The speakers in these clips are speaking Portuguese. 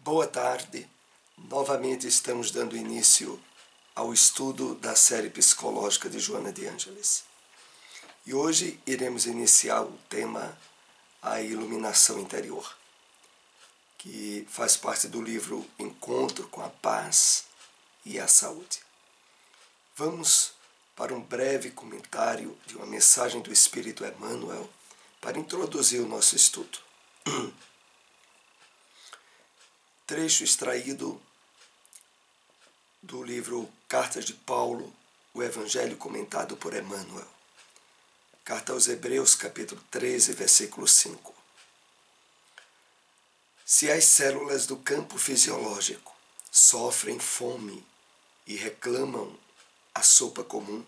Boa tarde. Novamente estamos dando início ao estudo da série psicológica de Joana de Ângeles. E hoje iremos iniciar o tema A Iluminação Interior, que faz parte do livro Encontro com a Paz e a Saúde. Vamos para um breve comentário de uma mensagem do Espírito Emmanuel para introduzir o nosso estudo. Trecho extraído do livro Cartas de Paulo, o Evangelho comentado por Emmanuel. Carta aos Hebreus, capítulo 13, versículo 5. Se as células do campo fisiológico sofrem fome e reclamam a sopa comum,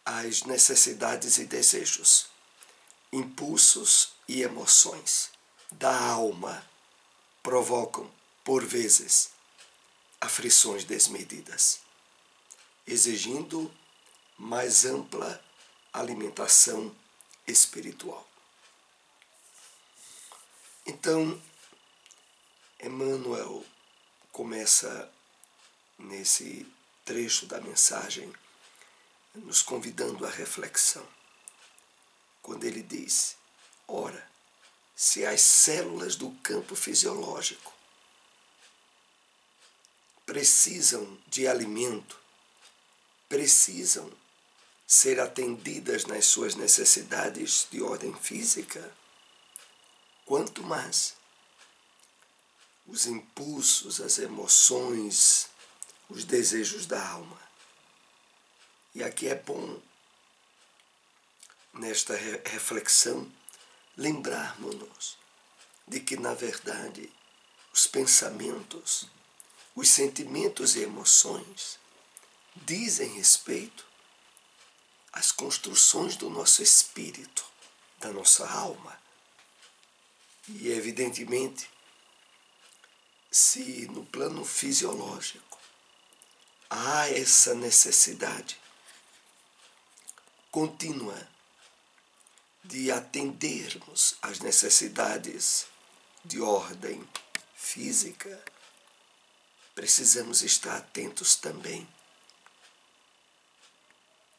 as necessidades e desejos, impulsos e emoções da alma provocam, por vezes, aflições desmedidas, exigindo mais ampla alimentação espiritual. Então, Emmanuel começa nesse trecho da mensagem nos convidando à reflexão, quando ele diz: ora, se as células do campo fisiológico precisam de alimento, precisam ser atendidas nas suas necessidades de ordem física, quanto mais os impulsos, as emoções, os desejos da alma. E aqui é bom, nesta reflexão, lembrarmos-nos de que, na verdade, os pensamentos, os sentimentos e emoções dizem respeito às construções do nosso espírito, da nossa alma. E, evidentemente, se no plano fisiológico há essa necessidade contínua de atendermos às necessidades de ordem física, precisamos estar atentos também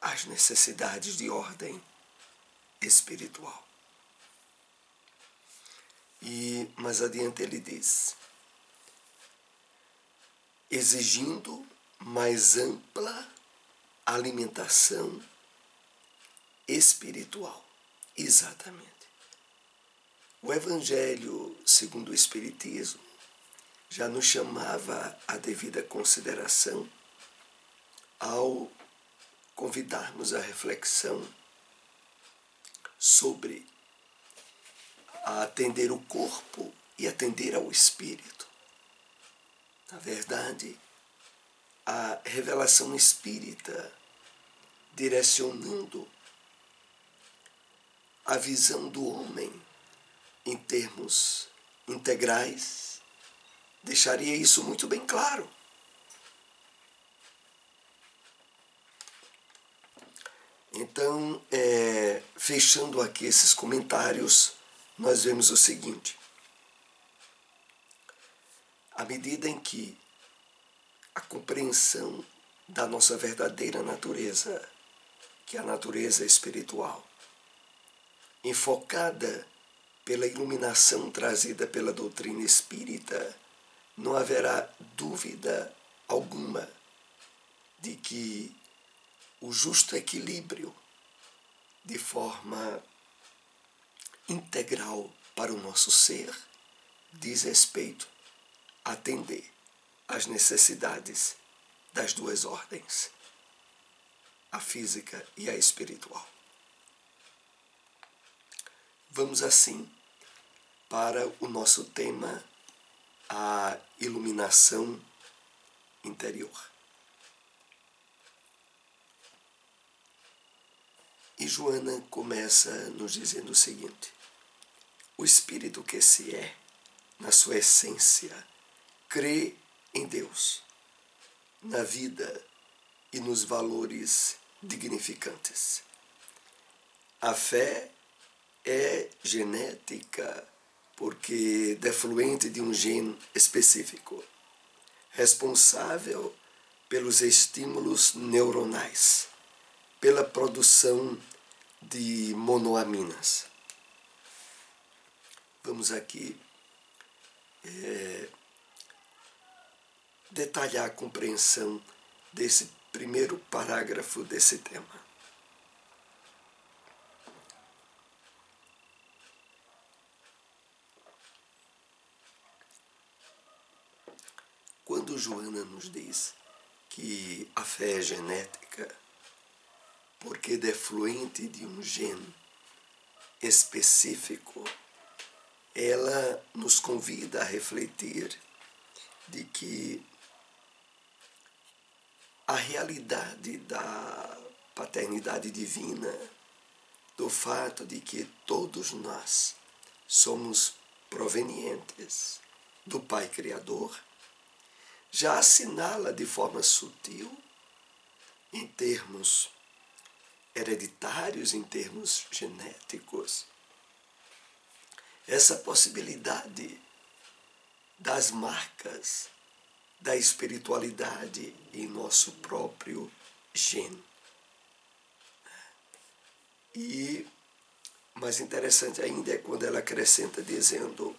às necessidades de ordem espiritual. E mais adiante ele diz: exigindo mais ampla alimentação espiritual. Exatamente. O Evangelho segundo o Espiritismo já nos chamava a devida consideração ao convidarmos à reflexão sobre atender o corpo e atender ao espírito. Na verdade, a revelação espírita direcionando a visão do homem em termos integrais, deixaria isso muito bem claro. Então, fechando aqui esses comentários, nós vemos o seguinte: à medida em que a compreensão da nossa verdadeira natureza, que é a natureza espiritual, enfocada pela iluminação trazida pela doutrina espírita, não haverá dúvida alguma de que o justo equilíbrio, de forma integral para o nosso ser, diz respeito a atender às necessidades das duas ordens, a física e a espiritual. Vamos assim para o nosso tema, a iluminação interior. E Joana começa nos dizendo o seguinte: o espírito que se é, na sua essência, crê em Deus, na vida e nos valores dignificantes. A fé é genética porque defluente de um gene específico, responsável pelos estímulos neuronais, pela produção de monoaminas. Vamos aqui detalhar a compreensão desse primeiro parágrafo desse tema. Quando Joana nos diz que a fé é genética, porque defluente de um gene específico, ela nos convida a refletir de que a realidade da paternidade divina, do fato de que todos nós somos provenientes do Pai Criador, já assinala de forma sutil, em termos hereditários, em termos genéticos, essa possibilidade das marcas da espiritualidade em nosso próprio gene. E mais interessante ainda é quando ela acrescenta dizendo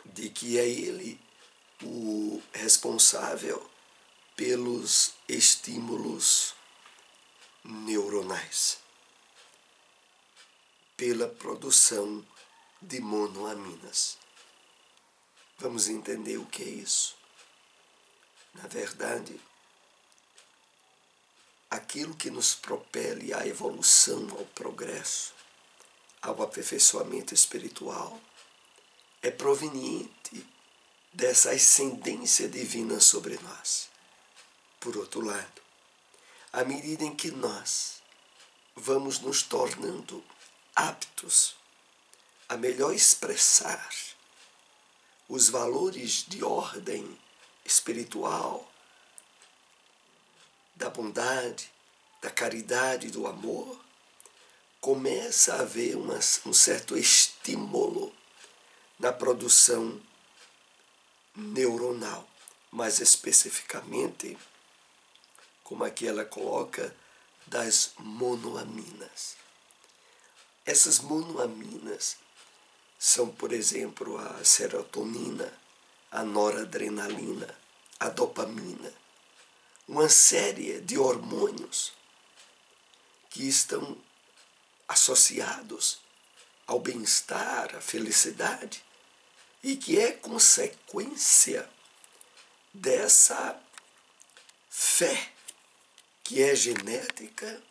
de que é ele o responsável pelos estímulos neuronais, pela produção de monoaminas. Vamos entender o que é isso. Na verdade, aquilo que nos propele à evolução, ao progresso, ao aperfeiçoamento espiritual, é proveniente dessa ascendência divina sobre nós. Por outro lado, à medida em que nós vamos nos tornando aptos a melhor expressar os valores de ordem espiritual, da bondade, da caridade, do amor, começa a haver um certo estímulo na produção neuronal, mais especificamente, como aqui ela coloca, das monoaminas. Essas monoaminas são, por exemplo, a serotonina, a noradrenalina, a dopamina, uma série de hormônios que estão associados ao bem-estar, à felicidade, e que é consequência dessa fé que é genética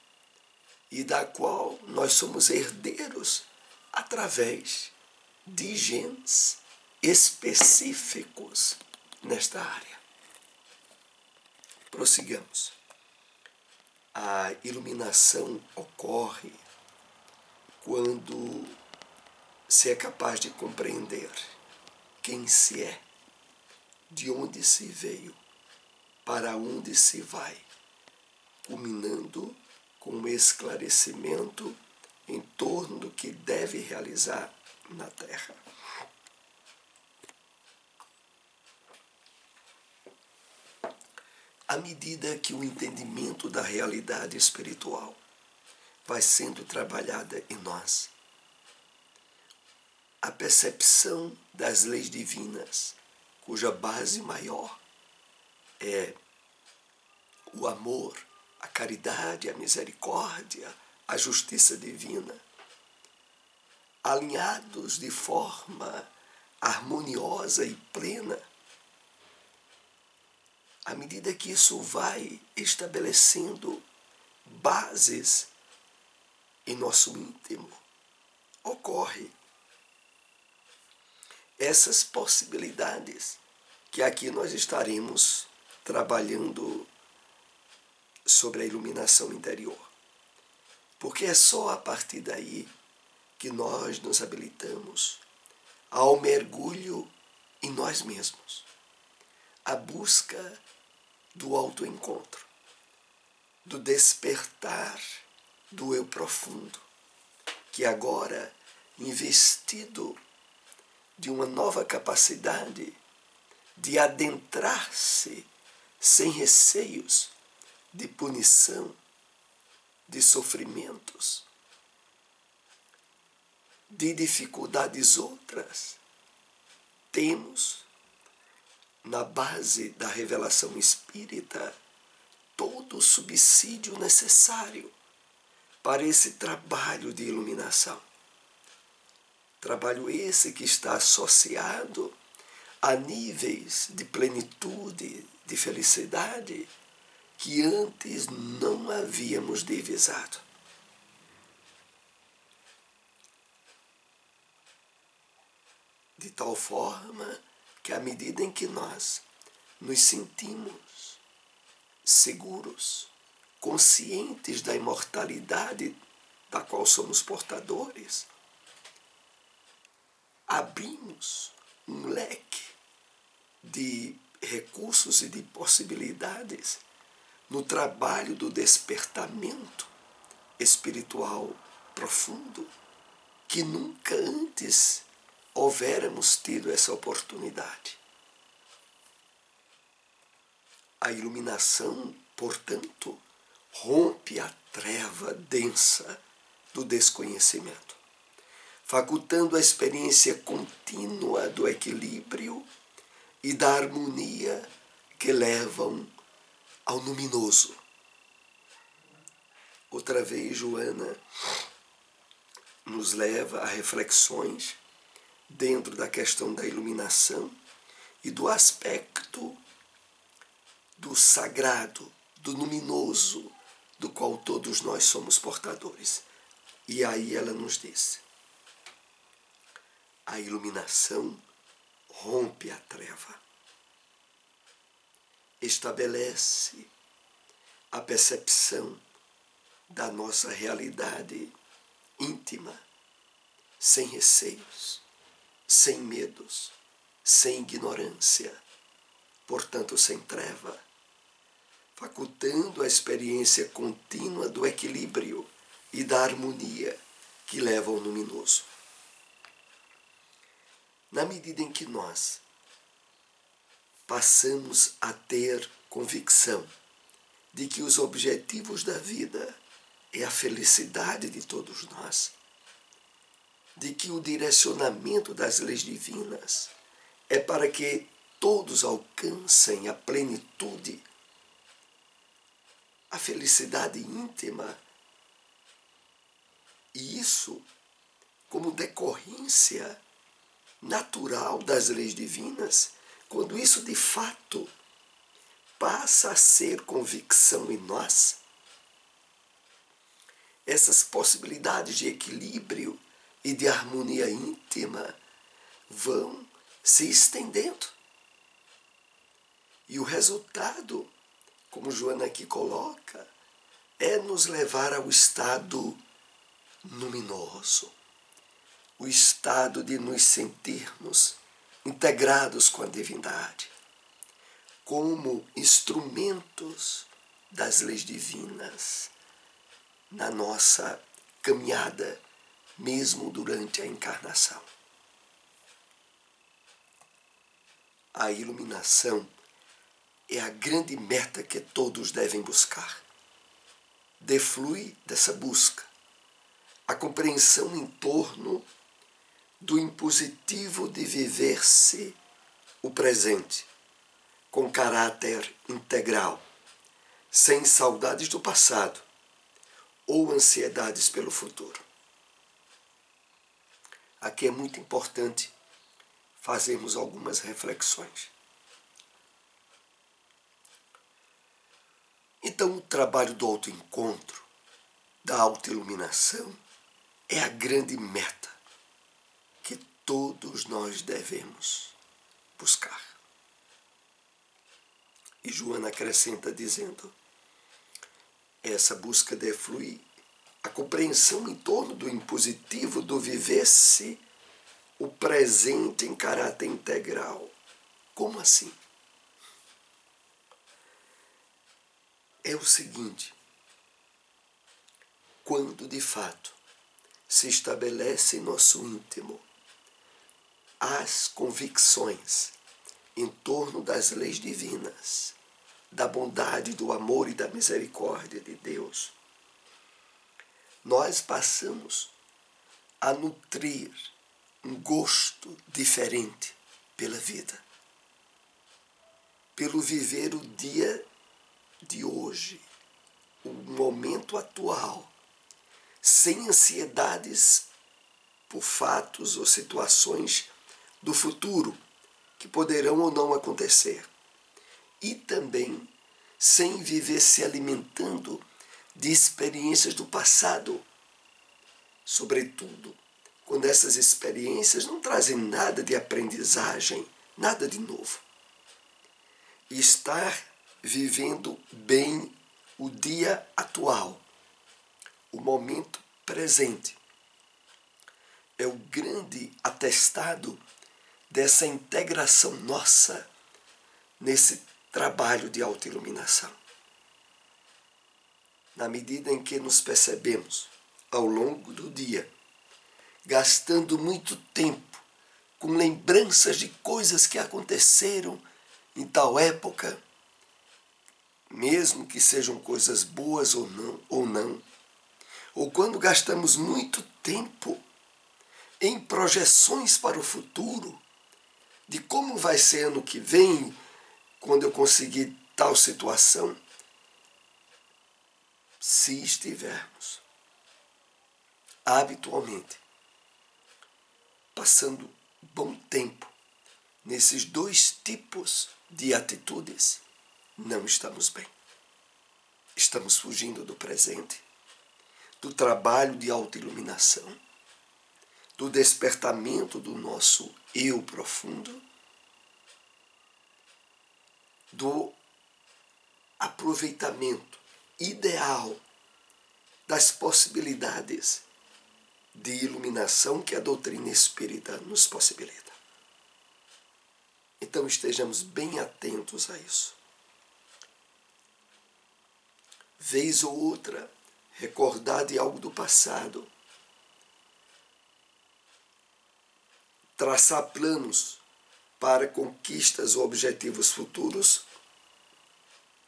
e da qual nós somos herdeiros através de genes específicos nesta área. Prossigamos. A iluminação ocorre quando se é capaz de compreender quem se é, de onde se veio, para onde se vai, culminando com um esclarecimento em torno do que deve realizar na Terra. À medida que o entendimento da realidade espiritual vai sendo trabalhada em nós, a percepção das leis divinas, cuja base maior é o amor, a caridade, a misericórdia, a justiça divina, alinhados de forma harmoniosa e plena, à medida que isso vai estabelecendo bases em nosso íntimo, ocorre essas possibilidades que aqui nós estaremos trabalhando sobre a iluminação interior. Porque é só a partir daí que nós nos habilitamos ao mergulho em nós mesmos, à busca do autoencontro, do despertar do eu profundo, que agora, investido de uma nova capacidade de adentrar-se sem receios de punição, de sofrimentos, de dificuldades outras. Temos, na base da revelação espírita, todo o subsídio necessário para esse trabalho de iluminação. Trabalho esse que está associado a níveis de plenitude, de felicidade, que antes não havíamos divisado. De tal forma que, à medida em que nós nos sentimos seguros, conscientes da imortalidade da qual somos portadores, abrimos um leque de recursos e de possibilidades no trabalho do despertamento espiritual profundo, que nunca antes houvéramos tido essa oportunidade. A iluminação, portanto, rompe a treva densa do desconhecimento, facultando a experiência contínua do equilíbrio e da harmonia que levam ao luminoso. Outra vez, Joana nos leva a reflexões dentro da questão da iluminação e do aspecto do sagrado, do luminoso, do qual todos nós somos portadores. E aí ela nos diz: a iluminação rompe a treva, estabelece a percepção da nossa realidade íntima, sem receios, sem medos, sem ignorância, portanto sem treva, facultando a experiência contínua do equilíbrio e da harmonia que leva ao luminoso. Na medida em que nós passamos a ter convicção de que os objetivos da vida é a felicidade de todos nós, de que o direcionamento das leis divinas é para que todos alcancem a plenitude, a felicidade íntima, e isso como decorrência natural das leis divinas, quando isso de fato passa a ser convicção em nós, essas possibilidades de equilíbrio e de harmonia íntima vão se estendendo. E o resultado, como Joana aqui coloca, é nos levar ao estado luminoso, o estado de nos sentirmos integrados com a divindade, como instrumentos das leis divinas na nossa caminhada, mesmo durante a encarnação. A iluminação é a grande meta que todos devem buscar. Deflui dessa busca a compreensão em torno do impositivo de viver-se o presente com caráter integral, sem saudades do passado ou ansiedades pelo futuro. Aqui é muito importante fazermos algumas reflexões. Então, o trabalho do autoencontro, da autoiluminação, é a grande meta que todos nós devemos buscar. E Joana acrescenta dizendo: essa busca deflui a compreensão em torno do impositivo do viver-se o presente em caráter integral. Como assim? É o seguinte: quando de fato se estabelece em nosso íntimo as convicções em torno das leis divinas, da bondade, do amor e da misericórdia de Deus, nós passamos a nutrir um gosto diferente pela vida, pelo viver o dia de hoje, o momento atual, sem ansiedades por fatos ou situações do futuro que poderão ou não acontecer. E também sem viver se alimentando de experiências do passado, sobretudo quando essas experiências não trazem nada de aprendizagem, nada de novo. E estar vivendo bem o dia atual, o momento presente, é o grande atestado dessa integração nossa nesse trabalho de autoiluminação. Na medida em que nos percebemos ao longo do dia, gastando muito tempo com lembranças de coisas que aconteceram em tal época, mesmo que sejam coisas boas ou não, ou quando gastamos muito tempo em projeções para o futuro, de como vai ser ano que vem, quando eu conseguir tal situação, se estivermos habitualmente passando bom tempo nesses dois tipos de atitudes, não estamos bem. Estamos fugindo do presente, do trabalho de autoiluminação, do despertamento do nosso eu profundo, do aproveitamento ideal das possibilidades de iluminação que a doutrina espírita nos possibilita. Então estejamos bem atentos a isso. Vez ou outra, recordar de algo do passado, traçar planos para conquistas ou objetivos futuros,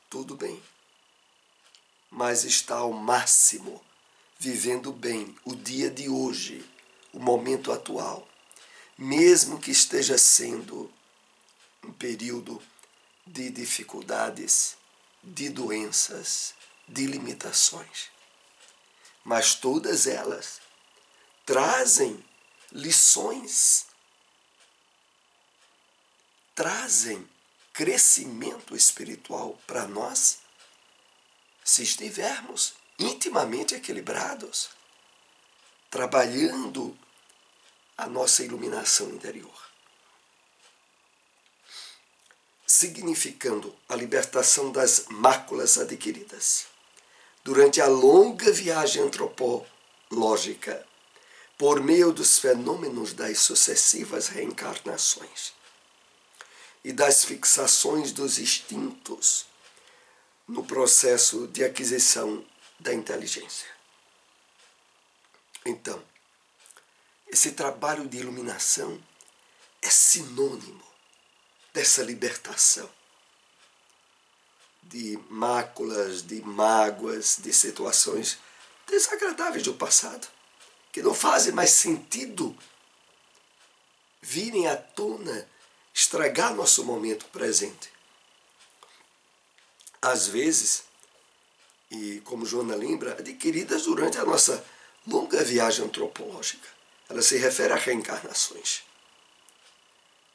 tudo bem. Mas está ao máximo vivendo bem o dia de hoje, o momento atual, mesmo que esteja sendo um período de dificuldades, de doenças, de limitações. Mas todas elas trazem lições, trazem crescimento espiritual para nós, se estivermos intimamente equilibrados, trabalhando a nossa iluminação interior, significando a libertação das máculas adquiridas durante a longa viagem antropológica por meio dos fenômenos das sucessivas reencarnações e das fixações dos instintos no processo de aquisição da inteligência. Então, esse trabalho de iluminação é sinônimo dessa libertação de máculas, de mágoas, de situações desagradáveis do passado, que não fazem mais sentido virem à tona, estragar nosso momento presente. Às vezes, e como Joana lembra, adquiridas durante a nossa longa viagem antropológica. Ela se refere a reencarnações,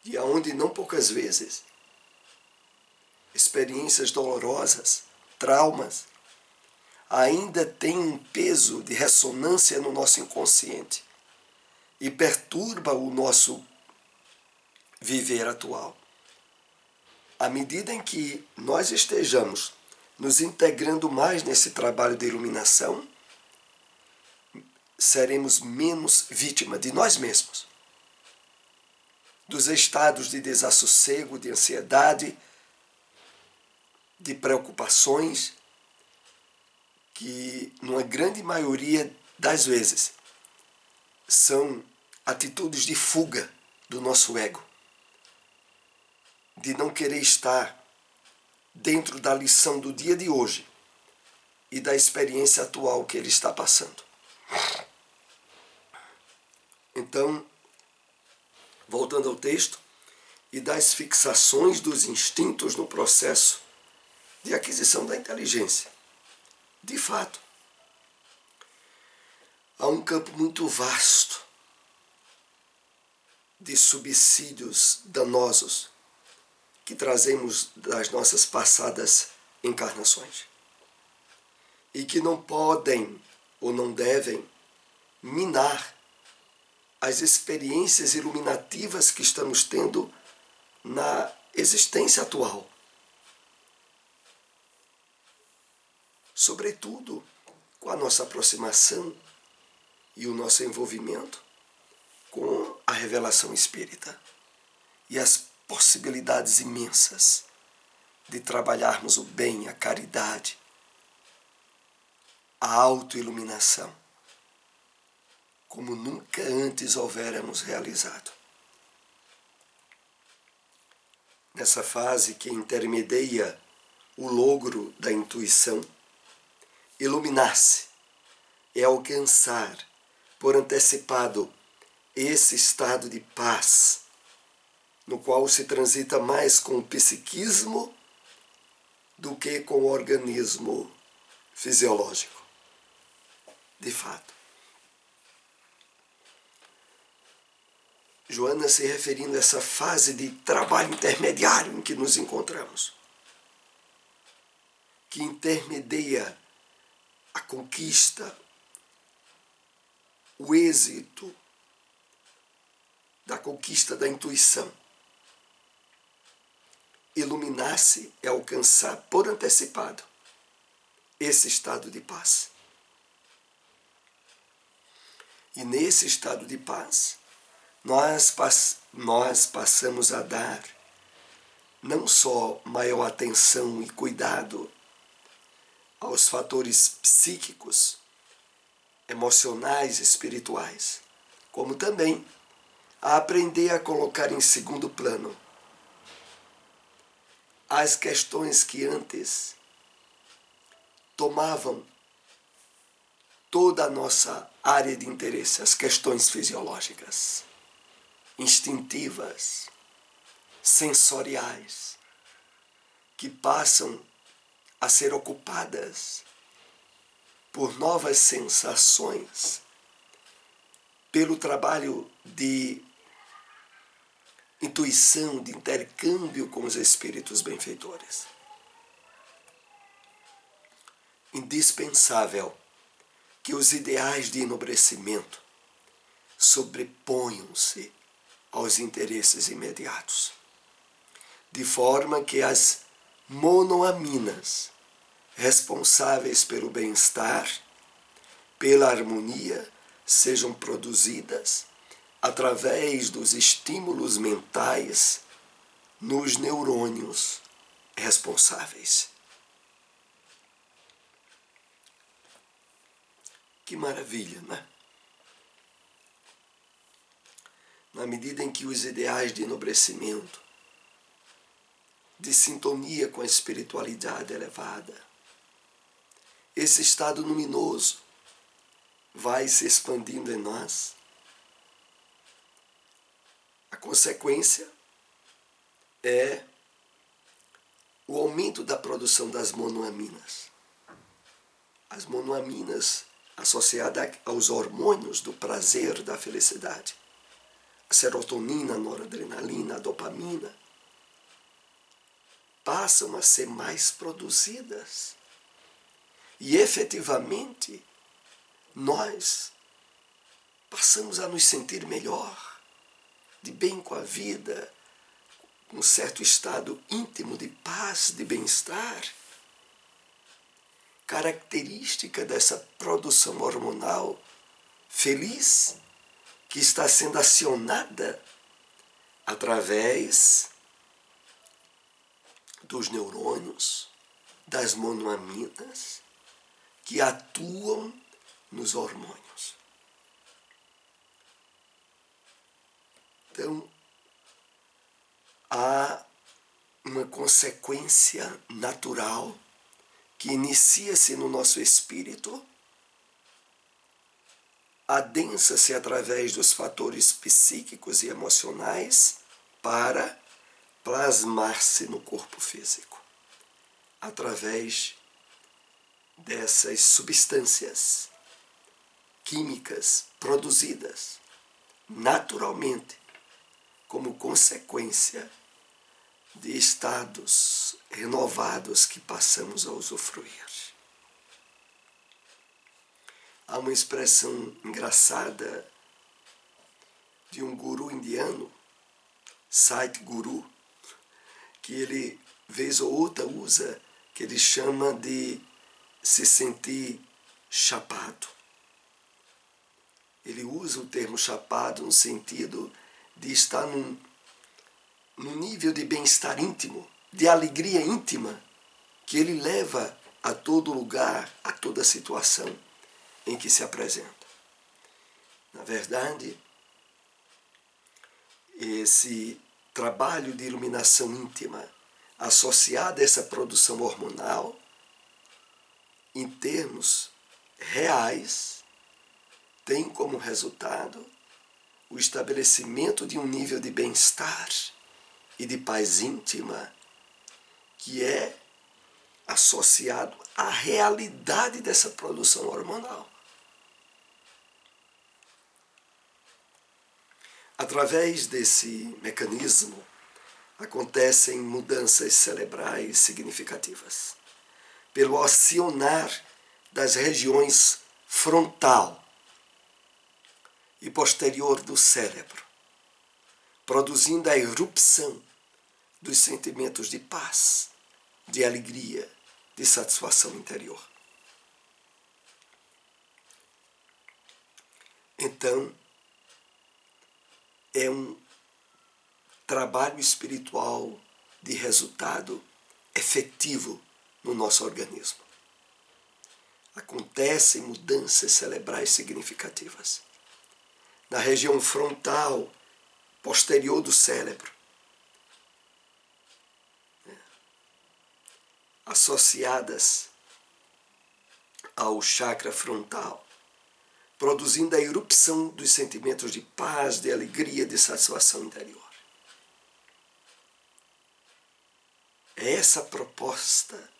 e aonde não poucas vezes experiências dolorosas, traumas, ainda têm um peso de ressonância no nosso inconsciente e perturba o nosso viver atual. À medida em que nós estejamos nos integrando mais nesse trabalho de iluminação, seremos menos vítima de nós mesmos, dos estados de desassossego, de ansiedade, de preocupações, que, numa grande maioria das vezes, são atitudes de fuga do nosso ego, de não querer estar dentro da lição do dia de hoje e da experiência atual que ele está passando. Então, voltando ao texto, e das fixações dos instintos no processo de aquisição da inteligência. De fato, há um campo muito vasto de subsídios danosos que trazemos das nossas passadas encarnações e que não podem ou não devem minar as experiências iluminativas que estamos tendo na existência atual. Sobretudo com a nossa aproximação e o nosso envolvimento com a revelação espírita e as possibilidades imensas de trabalharmos o bem, a caridade, a autoiluminação, como nunca antes houvéramos realizado. Nessa fase que intermedia o logro da intuição, iluminar-se é alcançar por antecipado esse estado de paz, no qual se transita mais com o psiquismo do que com o organismo fisiológico. De fato. Joana se referindo a essa fase de trabalho intermediário em que nos encontramos, que intermedia a conquista, o êxito da conquista da intuição. Iluminar-se é alcançar por antecipado esse estado de paz. E nesse estado de paz, nós passamos a dar não só maior atenção e cuidado aos fatores psíquicos, emocionais, espirituais, como também a aprender a colocar em segundo plano as questões que antes tomavam toda a nossa área de interesse, as questões fisiológicas, instintivas, sensoriais, que passam a ser ocupadas por novas sensações, pelo trabalho de intuição, de intercâmbio com os espíritos benfeitores. Indispensável que os ideais de enobrecimento sobreponham-se aos interesses imediatos, de forma que as monoaminas responsáveis pelo bem-estar, pela harmonia, sejam produzidas através dos estímulos mentais nos neurônios responsáveis. Que maravilha, né? Na medida em que os ideais de enobrecimento, de sintonia com a espiritualidade elevada, esse estado luminoso vai se expandindo em nós. A consequência é o aumento da produção das monoaminas. As monoaminas associadas aos hormônios do prazer, da felicidade. A serotonina, a noradrenalina, a dopamina, passam a ser mais produzidas. E efetivamente, nós passamos a nos sentir melhor, de bem com a vida, um certo estado íntimo de paz, de bem-estar, característica dessa produção hormonal feliz que está sendo acionada através dos neurônios, das monoaminas, que atuam nos hormônios. Então, há uma consequência natural que inicia-se no nosso espírito, adensa-se através dos fatores psíquicos e emocionais para plasmar-se no corpo físico, através dessas substâncias químicas produzidas naturalmente como consequência de estados renovados que passamos a usufruir. Há uma expressão engraçada de um guru indiano, Sadhguru, que ele, vez ou outra, usa, que ele chama de se sentir chapado. Ele usa o termo chapado no sentido de estar num nível de bem-estar íntimo, de alegria íntima, que ele leva a todo lugar, a toda situação em que se apresenta. Na verdade, esse trabalho de iluminação íntima associado a essa produção hormonal, em termos reais, tem como resultado o estabelecimento de um nível de bem-estar e de paz íntima que é associado à realidade dessa produção hormonal. Através desse mecanismo, acontecem mudanças cerebrais significativas, pelo acionar das regiões frontal e posterior do cérebro, produzindo a erupção dos sentimentos de paz, de alegria, de satisfação interior. Então, é um trabalho espiritual de resultado efetivo no nosso organismo. Acontecem mudanças cerebrais significativas. Na região frontal, posterior do cérebro, associadas ao chakra frontal, produzindo a erupção dos sentimentos de paz, de alegria, de satisfação interior. É essa a proposta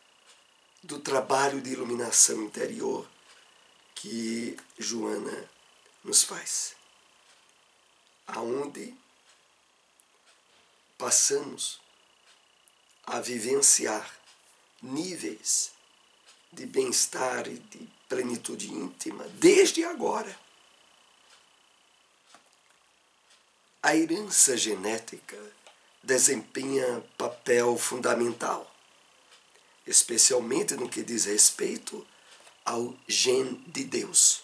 do trabalho de iluminação interior que Joana nos faz, aonde passamos a vivenciar níveis de bem-estar e de plenitude íntima desde agora. A herança genética desempenha papel fundamental, especialmente no que diz respeito ao gene de Deus,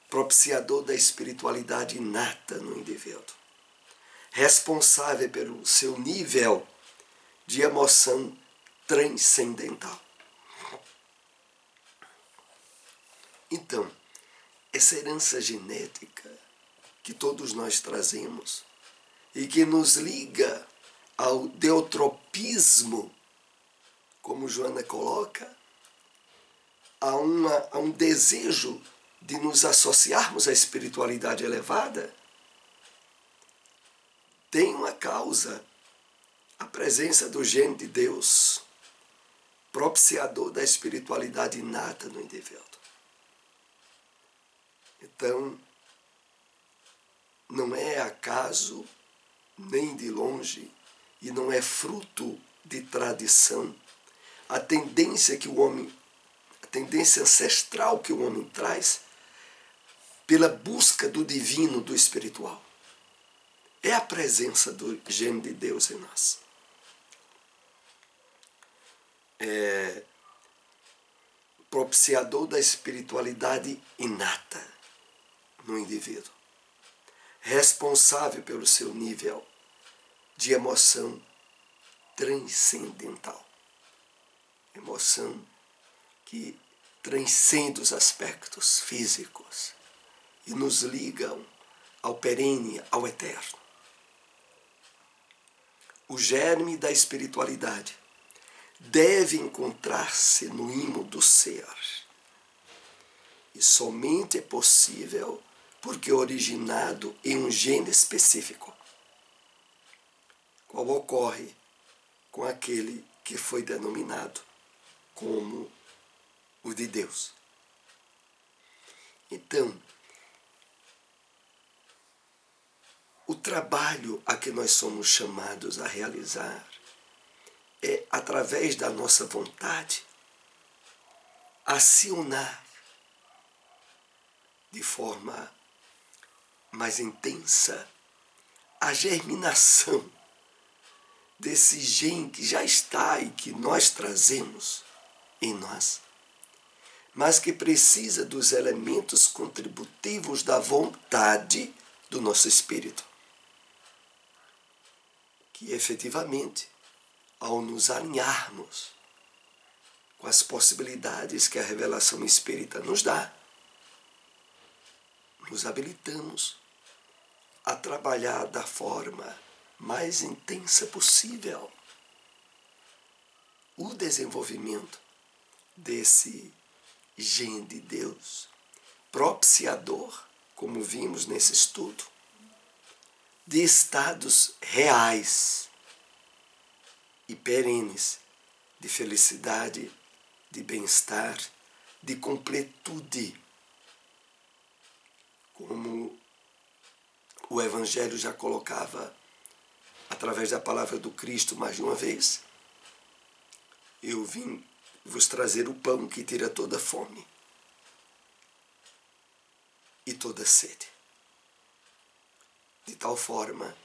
propiciador da espiritualidade inata no indivíduo, responsável pelo seu nível de emoção transcendental. Então, essa herança genética que todos nós trazemos e que nos liga ao deutropismo, como Joana coloca, a um desejo de nos associarmos à espiritualidade elevada, tem uma causa, a presença do gene de Deus, propiciador da espiritualidade inata no indivíduo. Então, não é acaso, nem de longe, e não é fruto de tradição, a tendência ancestral que o homem traz pela busca do divino, do espiritual. É a presença do gene de Deus em nós. É propiciador da espiritualidade inata no indivíduo, responsável pelo seu nível de emoção transcendental. Emoção que transcende os aspectos físicos e nos ligam ao perene, ao eterno. o germe da espiritualidade, deve encontrar-se no ímã do ser. E somente é possível porque é originado em um gene específico, qual ocorre com aquele que foi denominado como o de Deus. Então, o trabalho a que nós somos chamados a realizar é, através da nossa vontade, acionar de forma mais intensa a germinação desse gene que já está e que nós trazemos em nós, mas que precisa dos elementos contributivos da vontade do nosso espírito, que efetivamente, ao nos alinharmos com as possibilidades que a revelação espírita nos dá, nos habilitamos a trabalhar da forma mais intensa possível o desenvolvimento desse gene de Deus, propiciador, como vimos nesse estudo, de estados reais e perenes de felicidade, de bem-estar, de completude, como o Evangelho já colocava através da palavra do Cristo mais de uma vez. Eu vim vos trazer o pão que tira toda fome e toda sede, de tal forma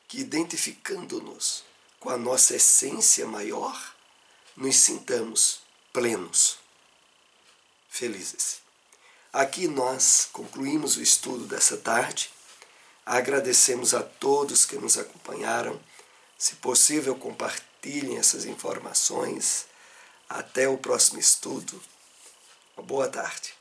que, identificando-nos com a nossa essência maior, nos sintamos plenos, felizes. Aqui nós concluímos o estudo dessa tarde. Agradecemos a todos que nos acompanharam. Se possível, compartilhem essas informações. Até o próximo estudo. Uma boa tarde.